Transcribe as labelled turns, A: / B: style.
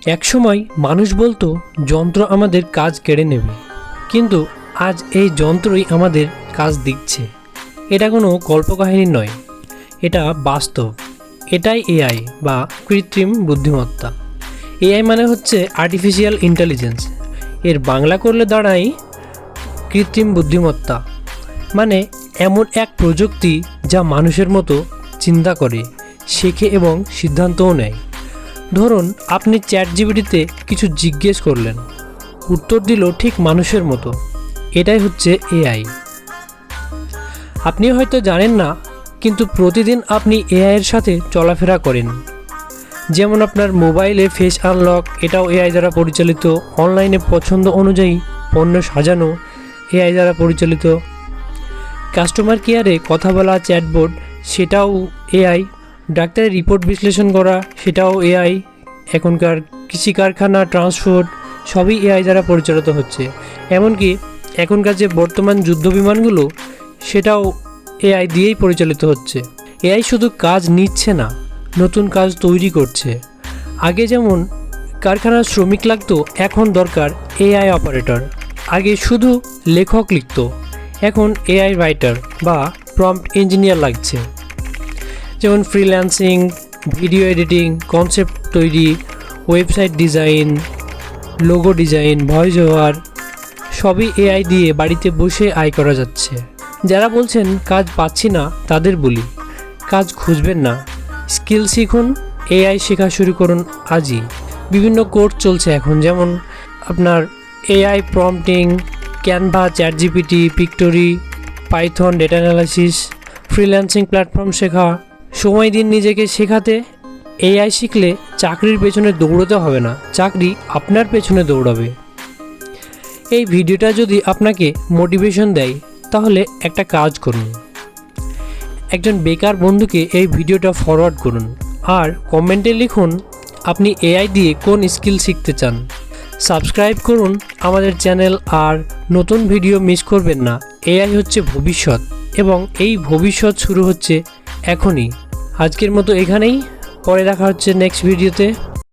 A: একসময় মানুষ বলতো যন্ত্র আমাদের কাজ কেড়ে নেবে, কিন্তু আজ এই যন্ত্রই আমাদের কাজ দিচ্ছে। এটা কোনো কল্পকাহিনী নয়, এটা বাস্তব। এটাই এআই বা কৃত্রিম বুদ্ধিমত্তা। এআই মানে হচ্ছে আর্টিফিশিয়াল ইন্টেলিজেন্স। এর বাংলা করলে দাঁড়ায় কৃত্রিম বুদ্ধিমত্তা। মানে এমন এক প্রযুক্তি যা মানুষের মতো চিন্তা করে, শেখে এবং সিদ্ধান্তও নেয়। ধরুন আপনি চ্যাটজিপিটিতে কিছু জিজ্ঞেস করলেন, উত্তর দিল ঠিক মানুষের মতো। এটাই হচ্ছে এআই। আপনি হয়তো জানেন না, কিন্তু প্রতিদিন আপনি এআইয়ের সাথে চলাফেরা করেন। যেমন আপনার মোবাইলে ফেস আনলক, এটাও এআই দ্বারা পরিচালিত। অনলাইনে পছন্দ অনুযায়ী পণ্য সাজানো, এআই দ্বারা পরিচালিত। কাস্টমার কেয়ারে কথা বলা, চ্যাটবোর্ড, সেটাও এআই। ডাক্তারের রিপোর্ট বিশ্লেষণ করা, সেটাও এআই। এখনকার কৃষি কারখানা, ট্রান্সপোর্ট, সবই এআই দ্বারা পরিচালিত হচ্ছে। এমনকি এখনকার যে বর্তমান যুদ্ধ বিমানগুলো, সেটাও এআই দিয়েই পরিচালিত হচ্ছে। এআই শুধু কাজ নিচ্ছে না, নতুন কাজ তৈরি করছে। আগে যেমন কারখানার শ্রমিক লাগতো, এখন দরকার এআই অপারেটর। আগে শুধু লেখক লিখতো, এখন এআই রাইটার বা প্রম্পট ইঞ্জিনিয়ার লাগছে। যেমন ফ্রিল্যান্সিং, ভিডিও এডিটিং, কনসেপ্ট তৈরি, website design, logo design, voice over, সবই এআই দিয়ে বাড়িতে বসে আয় করা যাচ্ছে। যারা বলছেন কাজ পাচ্ছি না, তাদের বলি, কাজ খুঁজবেন না, স্কিল শিখুন। এআই শেখা শুরু করুন আজই। বিভিন্ন কোর্স চলছে এখন, যেমন আপনার AI prompting, Canva, ChatGPT, Pictory, Python, data analysis, freelancing platform শেখা। সময় দিন নিজেকে শেখাতে। এআই শিখলে চাকরির পেছনে দৌড়তে হবে না, চাকরি আপনার পেছনে দৌড়াবে। এই ভিডিওটা যদি আপনাকে মোটিভেশন দেয়, তাহলে একটা কাজ করুন, একজন বেকার বন্ধুকে এই ভিডিওটা ফরওয়ার্ড করুন, আর কমেন্টে লিখুন আপনি এআই দিয়ে কোন স্কিল শিখতে চান। সাবস্ক্রাইব করুন আমাদের চ্যানেল, আর নতুন ভিডিও মিস করবেন না। এআই হচ্ছে ভবিষ্যৎ, এবং এই ভবিষ্যৎ শুরু হচ্ছে এখনই। আজকের মতো এখানেই, পরে দেখা হচ্ছে নেক্সট ভিডিওতে।